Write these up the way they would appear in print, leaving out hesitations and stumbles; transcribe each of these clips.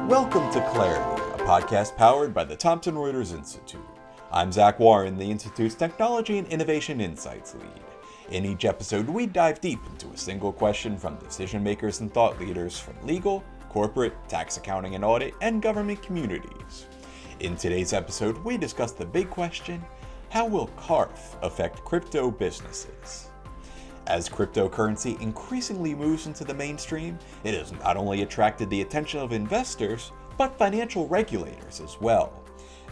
Welcome to Clarity, a podcast powered by the Thomson Reuters Institute. I'm Zach Warren, the Institute's Technology and Innovation Insights lead. In each episode, we dive deep into a single question from decision makers and thought leaders from legal, corporate, tax accounting and audit, and government communities. In today's episode, we discuss the big question: how will CARF affect crypto businesses? As cryptocurrency increasingly moves into the mainstream, it has not only attracted the attention of investors, but financial regulators as well.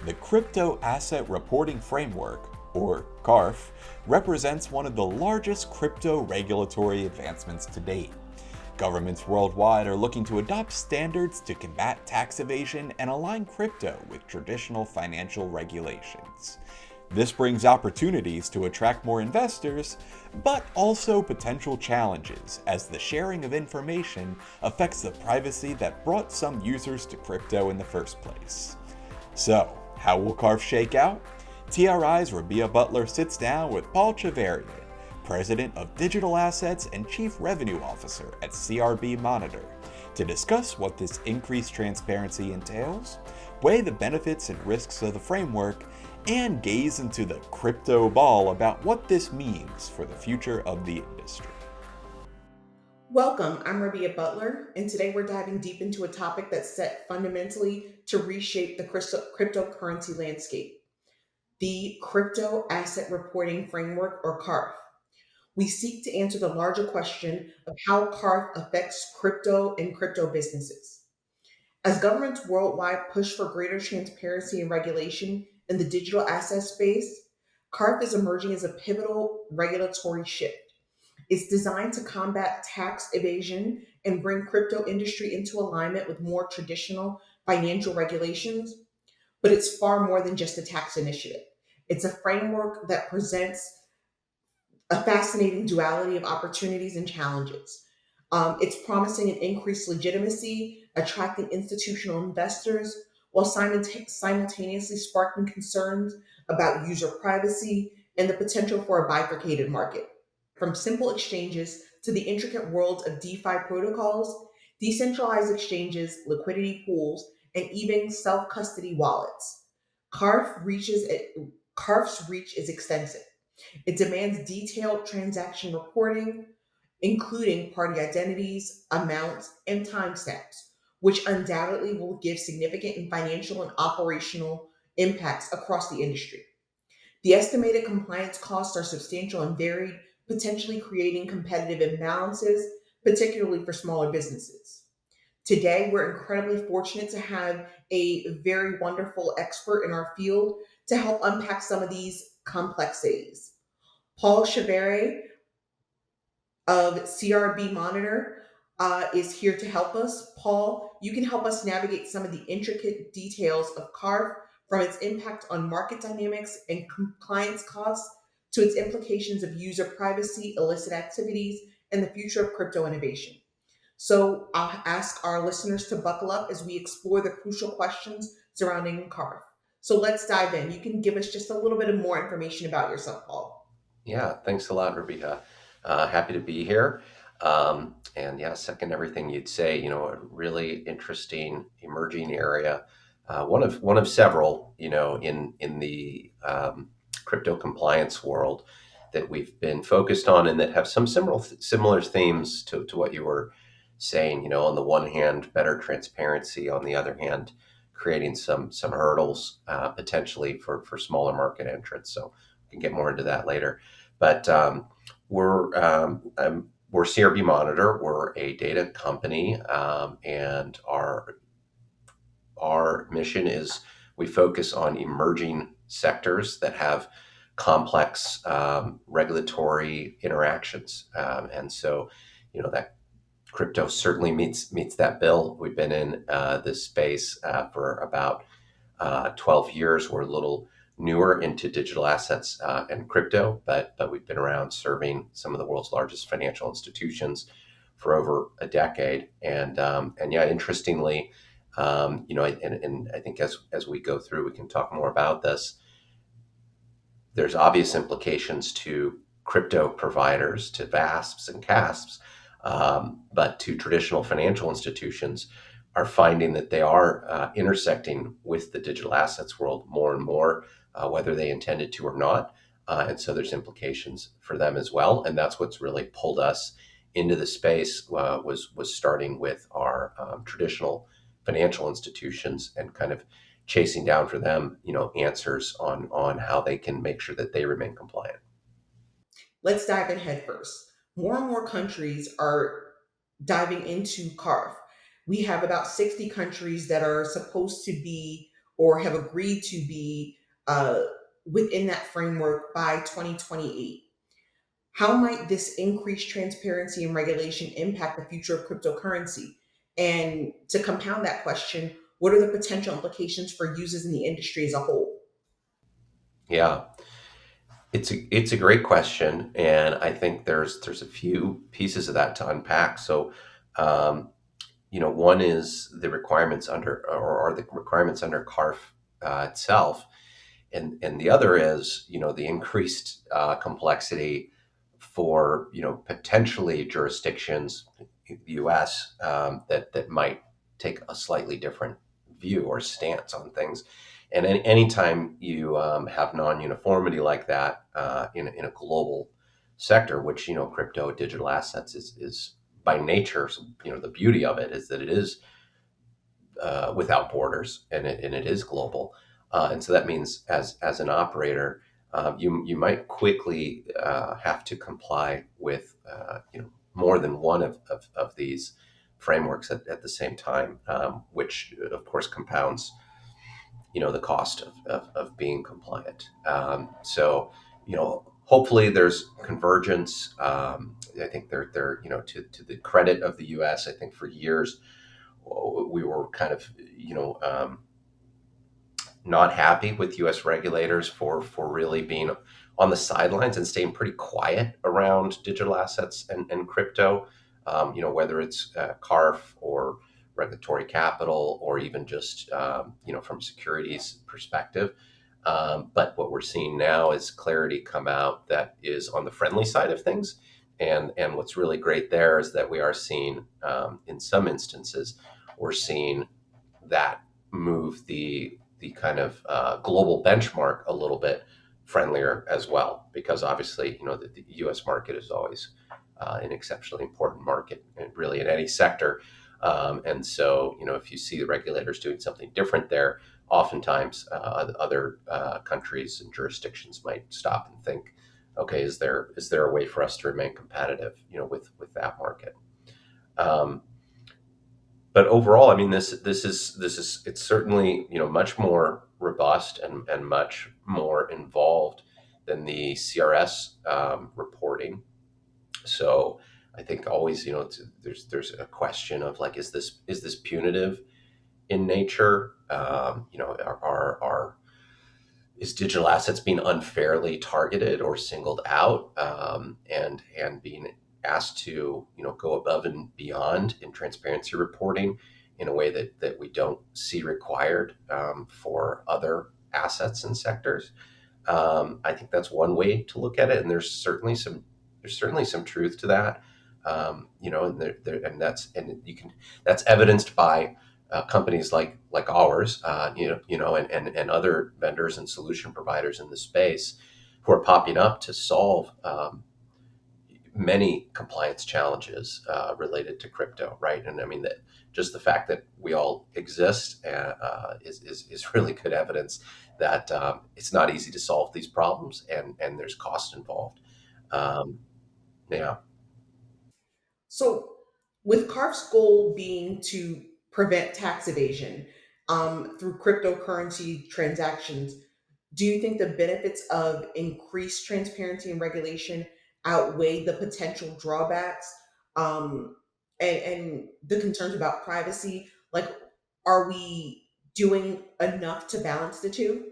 The Crypto Asset Reporting Framework, or CARF, represents one of the largest crypto regulatory advancements to date. Governments worldwide are looking to adopt standards to combat tax evasion and align crypto with traditional financial regulations. This brings opportunities to attract more investors, but also potential challenges, as the sharing of information affects the privacy that brought some users to crypto in the first place. So, how will CARF shake out? TRI's Rabia Butler sits down with Paul Chaveriat, President of Digital Assets and Chief Revenue Officer at CRB Monitor, to discuss what this increased transparency entails, weigh the benefits and risks of the framework, and gaze into the crypto ball about what this means for the future of the industry. Welcome, I'm Rabia Butler, and today we're diving deep into a topic that's set fundamentally to reshape the cryptocurrency landscape: the Crypto Asset Reporting Framework, or CARF. We seek to answer the larger question of how CARF affects crypto and crypto businesses. As governments worldwide push for greater transparency and regulation in the digital asset space, CARF is emerging as a pivotal regulatory shift. It's designed to combat tax evasion and bring crypto industry into alignment with more traditional financial regulations, but it's far more than just a tax initiative. It's a framework that presents a fascinating duality of opportunities and challenges. It's promising an increased legitimacy, attracting institutional investors, while simultaneously sparking concerns about user privacy and the potential for a bifurcated market. From simple exchanges to the intricate worlds of DeFi protocols, decentralized exchanges, liquidity pools, and even self-custody wallets, CARF's reach is extensive. It demands detailed transaction reporting, including party identities, amounts, and timestamps, which undoubtedly will give significant financial and operational impacts across the industry. The estimated compliance costs are substantial and varied, potentially creating competitive imbalances, particularly for smaller businesses. Today, we're incredibly fortunate to have a very wonderful expert in our field to help unpack some of these complexities. Paul Chaveriat of CRB Monitor is here to help us. Paul, you can help us navigate some of the intricate details of CARF, from its impact on market dynamics and compliance costs to its implications of user privacy, illicit activities, and the future of crypto innovation. So I'll ask our listeners to buckle up as we explore the crucial questions surrounding CARF. So let's dive in. You can give us just a little bit of more information about yourself, Paul. Yeah, thanks a lot, Rebecca. Happy to be here. And yeah, second everything you'd say. A really interesting emerging area, one of several, in the crypto compliance world that we've been focused on, and that have some similar themes to what you were saying. On the one hand, better transparency; on the other hand, creating some hurdles potentially for smaller market entrants. So we can get more into that later. But we're CRB Monitor. We're a data company, and our mission is we focus on emerging sectors that have complex regulatory interactions, and so that crypto certainly meets that bill. We've been in this space for about 12 years. We're a little newer into digital assets and crypto, but we've been around serving some of the world's largest financial institutions for over a decade. And yeah, interestingly, and I think as we go through, we can talk more about this. There's obvious implications to crypto providers, to VASPs and CASPs, but to traditional financial institutions, are finding that they are intersecting with the digital assets world more and more, whether they intended to or not. And so there's implications for them as well. And that's what's really pulled us into the space, was starting with our traditional financial institutions and kind of chasing down for them, answers on how they can make sure that they remain compliant. Let's dive in head first. More and more countries are diving into CARF. We have about 60 countries that are supposed to be or have agreed to be uh, within that framework by 2028. How might this increased transparency and regulation impact the future of cryptocurrency? And to compound that question, what are the potential implications for users in the industry as a whole? Yeah, it's a great question, and I think there's a few pieces of that to unpack. So, um, one is the requirements under, or the requirements under CARF itself, and the other is the increased complexity for potentially jurisdictions, the U.S., that might take a slightly different view or stance on things. And anytime you have non-uniformity like that in a global sector, which crypto digital assets is by nature, the beauty of it is that it is without borders, and it is global. And so that means as an operator, you might quickly have to comply with more than one of these frameworks at the same time, which of course compounds the cost of being compliant. So hopefully there's convergence. I think they're to the credit of the U.S. I think for years we were kind of not happy with U.S. regulators for really being on the sidelines and staying pretty quiet around digital assets and crypto. Whether it's CARF or regulatory capital, or even just from securities perspective. But what we're seeing now is clarity come out that is on the friendly side of things. And what's really great there is that we are seeing, in some instances, we're seeing that move the kind of global benchmark a little bit friendlier as well, because obviously the U.S. market is always an exceptionally important market, and really in any sector. And so if you see the regulators doing something different there, oftentimes other countries and jurisdictions might stop and think, okay, is there a way for us to remain competitive with that market? Um, but overall, I mean, this is it's certainly much more robust and much more involved than the CRS reporting. So I think always there's a question of like, is this punitive in nature? Is digital assets being unfairly targeted or singled out, and being asked to go above and beyond in transparency reporting in a way that we don't see required for other assets and sectors. I think that's one way to look at it, and there's certainly some truth to that. And that's evidenced by companies like ours, and other vendors and solution providers in the space who are popping up to solve many compliance challenges related to crypto, right? And I mean that just the fact that we all exist is really good evidence that it's not easy to solve these problems, and there's cost involved. Um, yeah. So, with CARF's goal being to prevent tax evasion through cryptocurrency transactions, do you think the benefits of increased transparency and regulation outweigh the potential drawbacks um, and the concerns about privacy? Like, are we doing enough to balance the two?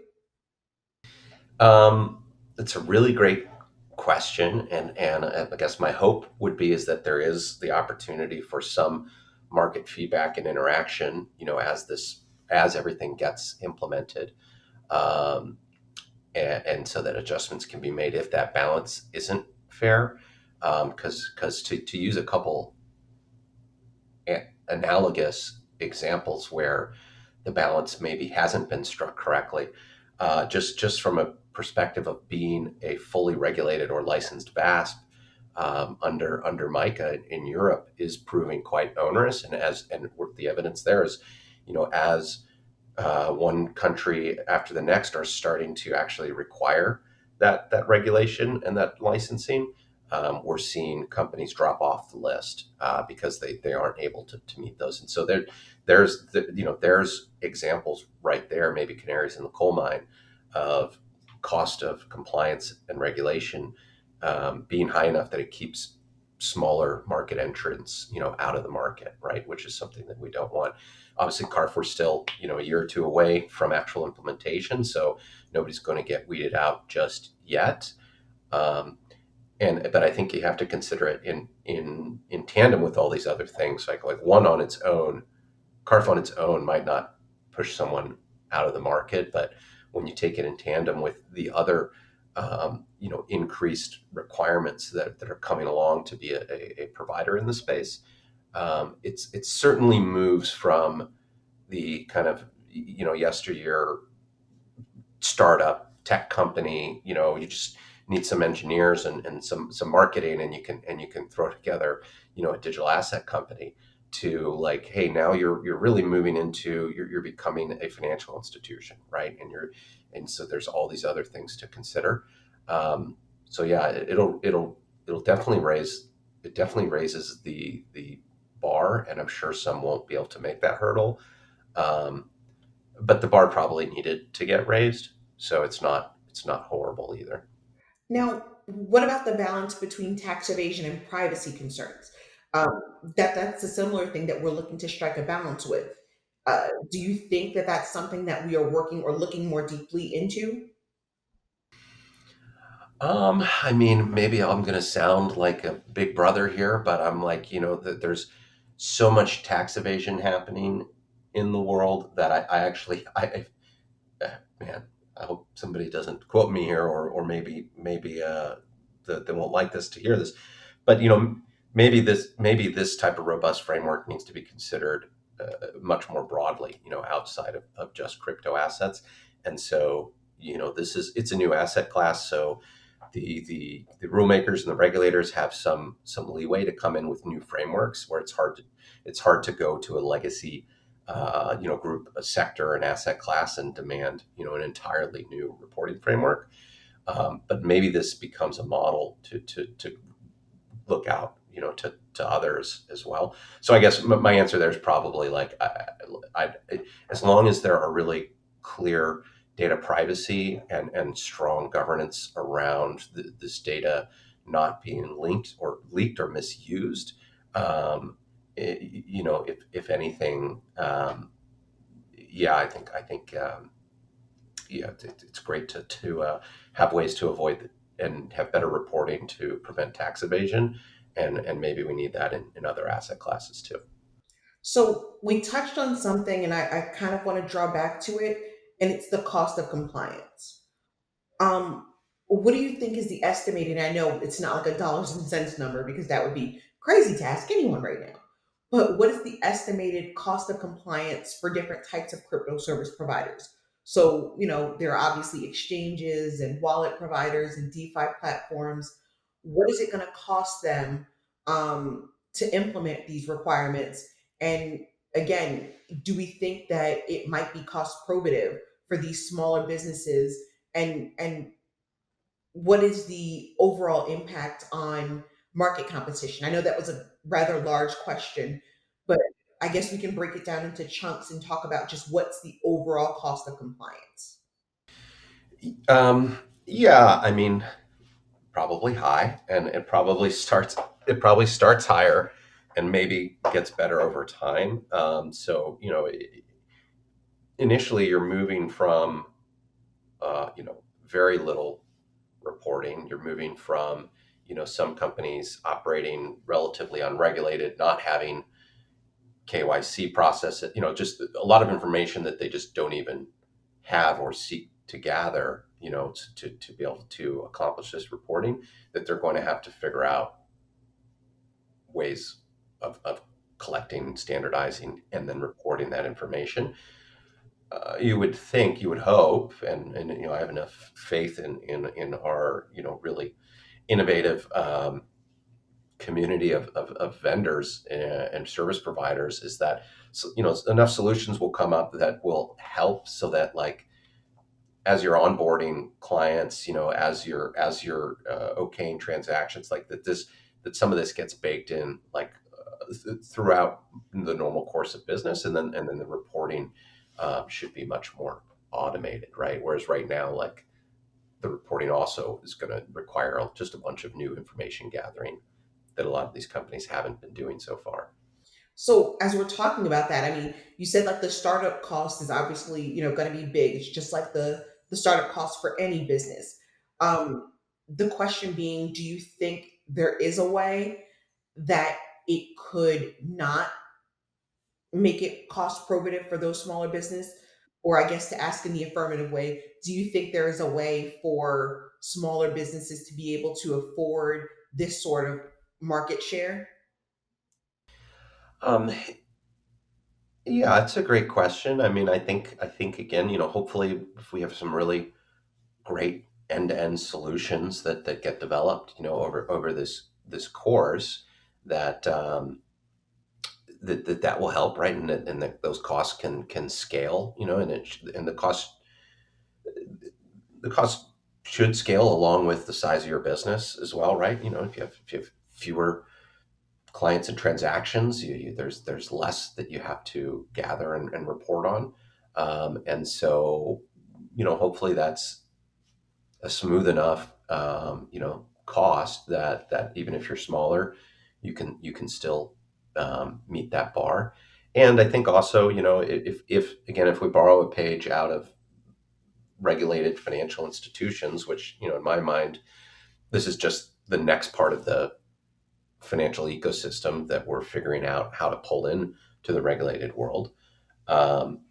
It's a really great question, and I guess my hope would be is that there is the opportunity for some market feedback and interaction, as everything gets implemented, um, and so that adjustments can be made if that balance isn't fair. Because to use a couple analogous examples where the balance maybe hasn't been struck correctly. Just from a perspective of being a fully regulated or licensed VASP, under MICA in Europe is proving quite onerous, and the evidence there is, as one country after the next are starting to actually require that regulation and that licensing, we're seeing companies drop off the list because they aren't able to meet those. And so there's examples right there, maybe canaries in the coal mine, of cost of compliance and regulation being high enough that it keeps smaller market entrants, out of the market, right? Which is something that we don't want. Obviously, CARF, we're still, a year or two away from actual implementation, so nobody's going to get weeded out just yet. Um, but I think you have to consider it in tandem with all these other things. Like one on its own, CARF on its own might not push someone out of the market, but when you take it in tandem with the other, increased requirements that are coming along to be a provider in the space, it certainly moves from the kind of, yesteryear startup tech company. You just need some engineers and some marketing, and you can throw together, a digital asset company, to like, hey, now you're really moving into, you're becoming a financial institution, right? And so there's all these other things to consider. So yeah, it'll definitely raises the bar, and I'm sure some won't be able to make that hurdle. Um, but the bar probably needed to get raised, so it's not horrible either. Now, what about the balance between tax evasion and privacy concerns? Um, that's a similar thing that we're looking to strike a balance with. Do you think that that's something that we are working or looking more deeply into? I mean, maybe I'm going to sound like a big brother here, but I'm like, that there's so much tax evasion happening in the world that I actually, man, I hope somebody doesn't quote me here, or maybe they won't like this to hear this, but maybe this type of robust framework needs to be considered much more broadly, outside of just crypto assets. And so, it's a new asset class, so the rule makers and the regulators have some leeway to come in with new frameworks where it's hard to go to a legacy, group, a sector, an asset class, and demand, an entirely new reporting framework. But maybe this becomes a model to look out, to others as well. So I guess my answer there is probably like, as long as there are really clear data privacy and strong governance around this data not being linked or leaked or misused, if anything, yeah, I think yeah, it's great to have ways to avoid and have better reporting to prevent tax evasion, and maybe we need that in other asset classes too. So we touched on something, and I kind of want to draw back to it, and it's the cost of compliance. Um, what do you think is the estimated? I know it's not like a dollars and cents number because that would be crazy to ask anyone right now. But what is the estimated cost of compliance for different types of crypto service providers? So, there are obviously exchanges and wallet providers and DeFi platforms. What is it going to cost them to implement these requirements? And again, do we think that it might be cost prohibitive for these smaller businesses? And what is the overall impact on market competition? I know that was a rather large question, but I guess we can break it down into chunks and talk about just what's the overall cost of compliance. Yeah, I mean, probably high, and it probably starts higher, and maybe gets better over time. So, initially you're moving from, very little reporting. You're moving from, some companies operating relatively unregulated, not having KYC process, just a lot of information that they just don't even have or seek to gather, to be able to accomplish this reporting, that they're going to have to figure out ways of collecting, standardizing, and then reporting that information. You would think, you would hope, and I have enough faith in our really innovative community of vendors and service providers, is that enough solutions will come up that will help, so that like as you're onboarding clients, as you're okaying transactions, like that some of this gets baked in, like throughout the normal course of business, and then the reporting should be much more automated, right? Whereas right now, like the reporting also is going to require just a bunch of new information gathering that a lot of these companies haven't been doing so far. So as we're talking about that, I mean, you said like the startup cost is obviously, going to be big. It's just like the startup cost for any business. The question being, do you think there is a way that it could not make it cost prohibitive for those smaller business? Or I guess to ask in the affirmative way, do you think there is a way for smaller businesses to be able to afford this sort of market share? Um, yeah, it's a great question. I mean, I think again, hopefully, if we have some really great end-to-end solutions that get developed, over this course, that that will help, right? And that those costs can scale, and the cost should scale along with the size of your business as well, right? If you have fewer clients and transactions, there's less that you have to gather and report on, and so hopefully that's a smooth enough cost that even if you're smaller, you can still meet that bar. And I think also, if again, if we borrow a page out of regulated financial institutions, which in my mind, this is just the next part of the financial ecosystem that we're figuring out how to pull in to the regulated world. Um,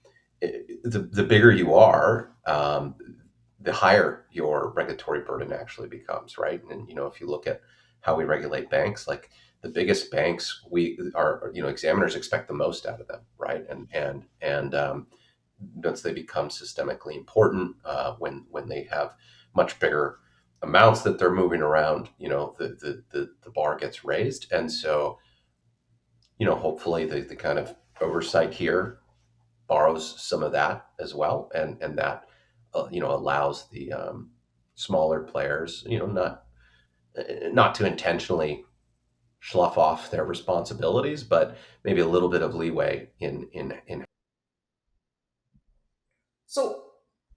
the bigger you are, the higher your regulatory burden actually becomes, right? And if you look at how we regulate banks, like the biggest banks, we are, examiners expect the most out of them, right? And once they become systemically important, when they have much bigger amounts that they're moving around, the bar gets raised. And so hopefully the kind of oversight here borrows some of that as well, and that allows the smaller players, not to intentionally slough off their responsibilities, but maybe a little bit of leeway in. So,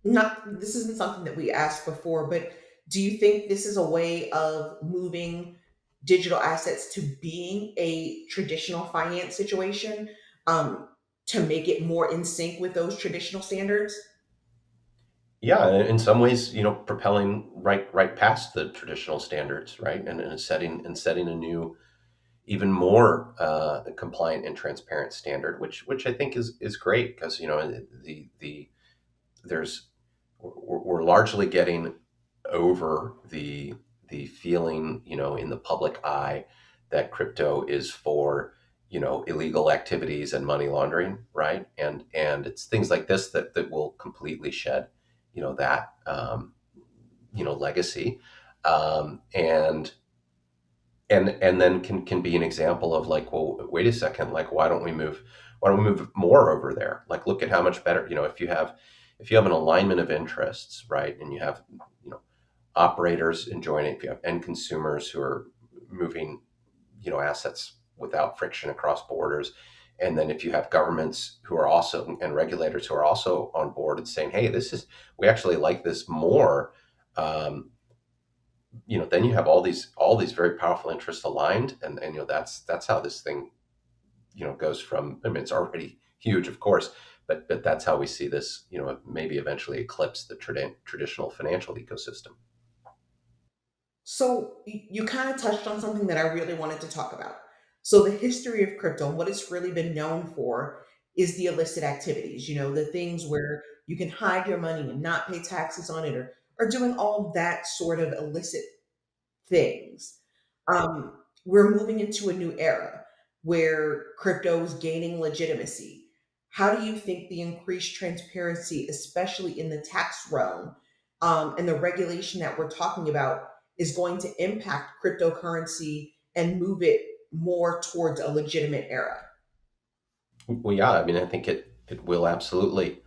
not this isn't something that we asked before, but do you think this is a way of moving digital assets to being a traditional finance situation, um, to make it more in sync with those traditional standards? Yeah, in some ways, propelling right past the traditional standards, right, and setting a new, even more compliant and transparent standard, which I think is great, because the there's we're largely getting over the feeling, in the public eye, that crypto is for illegal activities and money laundering, right? And it's things like this that will completely shed that legacy, and then can be an example of, like, well, wait a second, like, why don't we move more over there? Like, look at how much better, if you have an alignment of interests, right, and you have operators enjoying it, if you have end consumers who are moving assets without friction across borders, and then if you have governments who are also, and regulators who are also on board and saying, hey, we actually like this more, um, then you have all these very powerful interests aligned, and that's how this thing goes from, I mean, it's already huge, of course, but that's how we see this, maybe eventually eclipse the traditional financial ecosystem. So you kind of touched on something that I really wanted to talk about. So the history of crypto, what it's really been known for is the illicit activities, the things where you can hide your money and not pay taxes on it, or doing all that sort of illicit things. We're moving into a new era. where crypto is gaining legitimacy. How do you think the increased transparency, especially in the tax realm, and the regulation that we're talking about, is going to impact cryptocurrency and move it more towards a legitimate era? Well, yeah, I mean, I think it will absolutely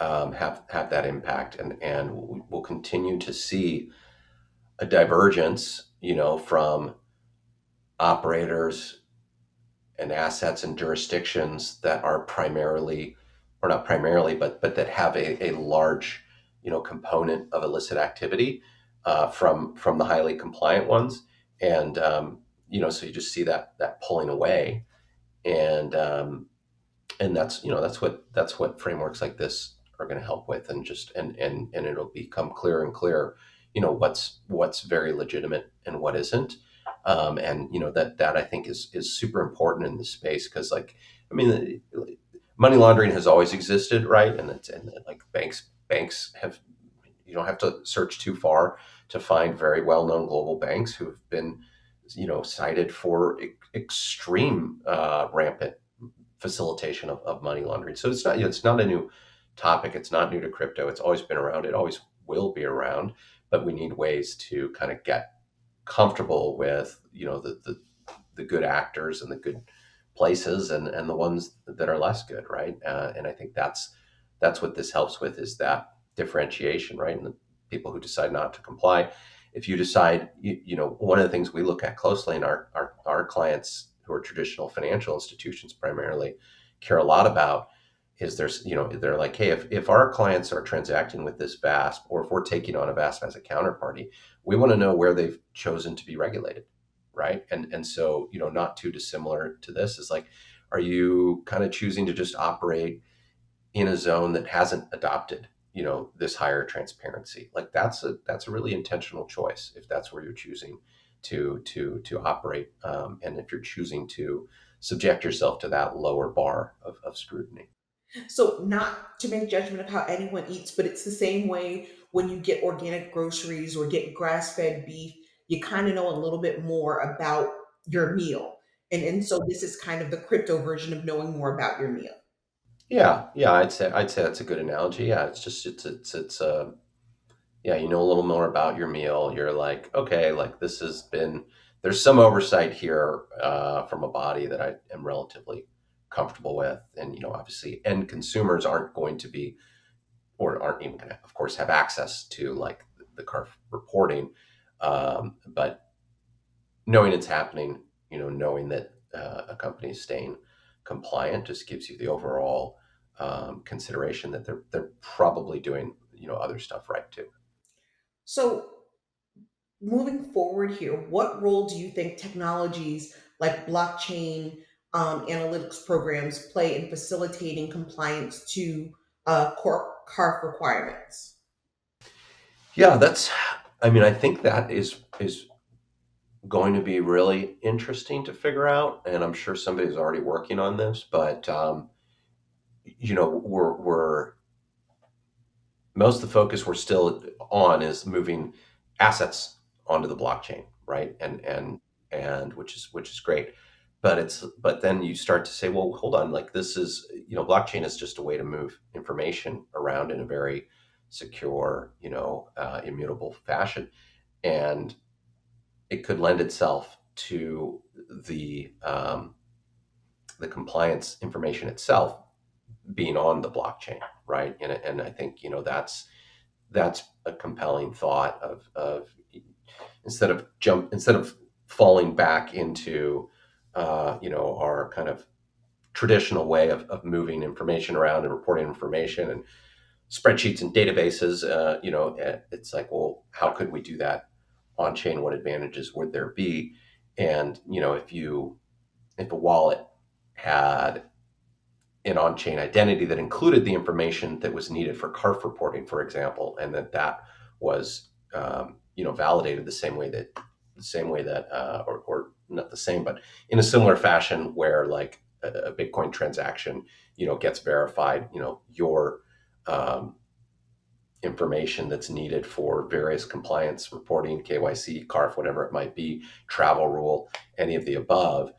have that impact, and we'll continue to see a divergence, from operators and assets and jurisdictions that are primarily, or not primarily, but that have a large, component of illicit activity, from the highly compliant ones, and so you just see that pulling away, and that's what frameworks like this are going to help with, and just and it'll become clearer and clearer, what's very legitimate and what isn't, and that I think is super important in this space, because, like, I mean, money laundering has always existed, right? And like banks have, you don't have to search too far to find very well known global banks who have been, cited for extreme, rampant facilitation of money laundering. So it's not a new topic. It's not new to crypto. It's always been around. It always will be around. But we need ways to kind of get comfortable with, the good actors and the good places, and the ones that are less good, right? And I think that's what this helps with, is that differentiation, right? And the people who decide not to comply. If you decide, one of the things we look at closely, and our clients who are traditional financial institutions primarily care a lot about, is they're like, hey, if our clients are transacting with this VASP, or if we're taking on a VASP as a counterparty, we want to know where they've chosen to be regulated, right? And so, not too dissimilar to this is like, are you kind of choosing to just operate in a zone that hasn't adopted, this higher transparency? Like, that's a really intentional choice if that's where you're choosing to operate, and if you're choosing to subject yourself to that lower bar of scrutiny. So, not to make judgment of how anyone eats, but it's the same way when you get organic groceries or get grass fed beef, you kind of know a little bit more about your meal. And so, this is kind of the crypto version of knowing more about your meal. Yeah, I'd say that's a good analogy. Yeah, it's just yeah, you know a little more about your meal. You're like, okay, like, there's some oversight here, from a body that I am relatively comfortable with. And, obviously, end consumers aren't going to be, or aren't even going to, of course, have access to, like, the CARF reporting. But knowing it's happening, knowing that, a company is staying compliant, just gives you the overall, consideration that they're probably doing, other stuff right too. So, moving forward here, what role do you think technologies like blockchain analytics programs play in facilitating compliance to CARF requirements? Yeah, I mean, I think that is going to be really interesting to figure out, and I'm sure somebody's already working on this. But, we're most of the focus we're still on is moving assets onto the blockchain, right? And which is great. But then you start to say, well, hold on, like, this is, blockchain is just a way to move information around in a very secure, immutable fashion, and it could lend itself to the compliance information itself being on the blockchain, right? And I think, that's a compelling thought of, instead of falling back into, our kind of traditional way of moving information around and reporting information and spreadsheets and databases. It's like, well, how could we do that on chain? What advantages would there be? And, if a wallet had an on-chain identity that included the information that was needed for CARF reporting, for example, and that was, validated the same way that, or not the same, but in a similar fashion, where, like, a Bitcoin transaction, gets verified, your, information that's needed for various compliance reporting, KYC, CARF, whatever it might be, travel rule, any of the above.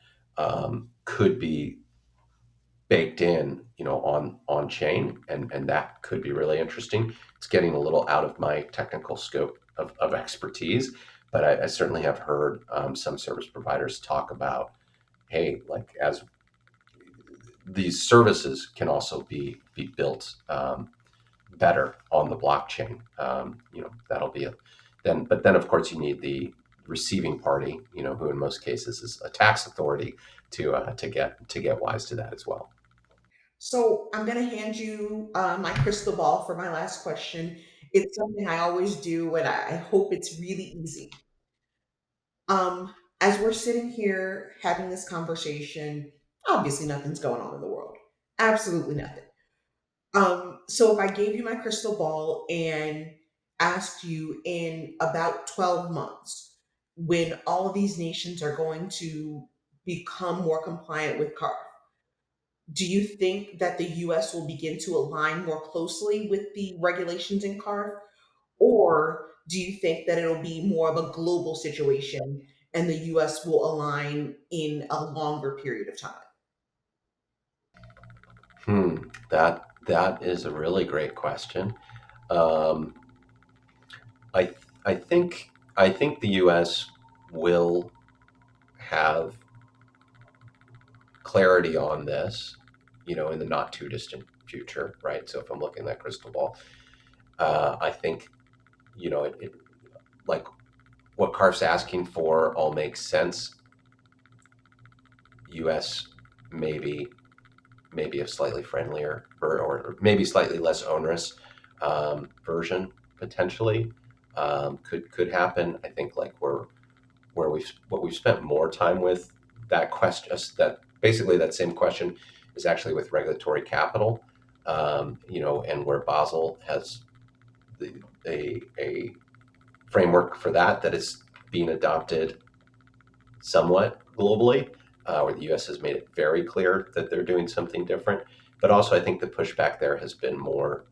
could be baked in, on chain, and that could be really interesting. It's getting a little out of my technical scope of expertise, but I certainly have heard some service providers talk about, hey, like as these services can also be built better on the blockchain. That'll be but then of course you need the receiving party, who in most cases is a tax authority to get wise to that as well. So I'm going to hand you my crystal ball for my last question. It's something I always do, and I hope it's really easy. As we're sitting here having this conversation, obviously nothing's going on in the world. Absolutely nothing. So if I gave you my crystal ball and asked you in about 12 months, when all of these nations are going to become more compliant with CARF, do you think that the US will begin to align more closely with the regulations in CARF? Or do you think that it'll be more of a global situation and the US will align in a longer period of time? That is a really great question. Um, I I think the U.S. will have clarity on this, in the not too distant future, right? So if I'm looking at that crystal ball, I think, it like what CARF's asking for all makes sense. U.S. maybe maybe a slightly friendlier or maybe slightly less onerous version potentially could happen. I think like we've spent more time with that question, that basically that same question is actually with regulatory capital, and where Basel has a framework for that is being adopted somewhat globally, where the U.S. has made it very clear that they're doing something different. But also, I think the pushback there has been more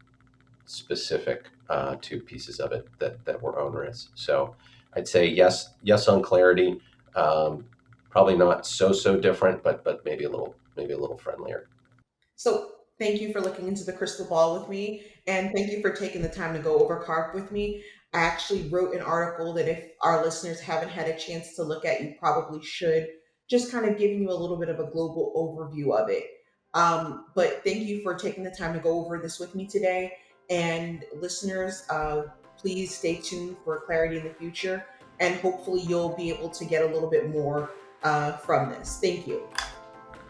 specific to pieces of it that were onerous. So I'd say yes on clarity. Probably not so different, but maybe a little friendlier. So thank you for looking into the crystal ball with me, and thank you for taking the time to go over CARP with me. I actually wrote an article that if our listeners haven't had a chance to look at, you probably should. Just kind of giving you a little bit of a global overview of it. But thank you for taking the time to go over this with me today. And listeners, please stay tuned for clarity in the future, and hopefully you'll be able to get a little bit more from this. Thank you.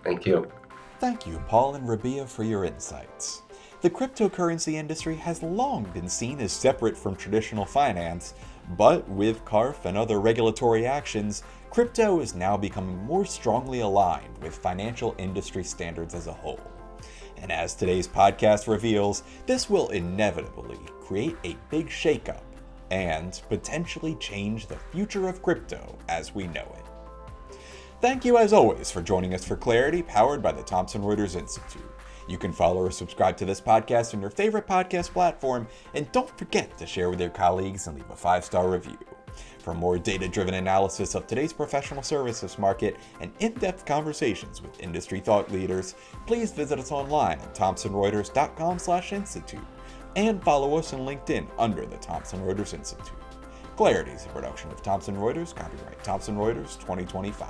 Thank you. Thank you, Paul and Rabia, for your insights. The cryptocurrency industry has long been seen as separate from traditional finance, but with CARF and other regulatory actions, crypto is now becoming more strongly aligned with financial industry standards as a whole. And as today's podcast reveals, this will inevitably create a big shakeup and potentially change the future of crypto as we know it. Thank you as always for joining us for Clarity, powered by the Thomson Reuters Institute. You can follow or subscribe to this podcast on your favorite podcast platform, and don't forget to share with your colleagues and leave a 5-star review. For more data-driven analysis of today's professional services market and in-depth conversations with industry thought leaders, please visit us online at thomsonreuters.com/institute and follow us on LinkedIn under the Thomson Reuters Institute. Clarity is a production of Thomson Reuters, copyright Thomson Reuters 2025.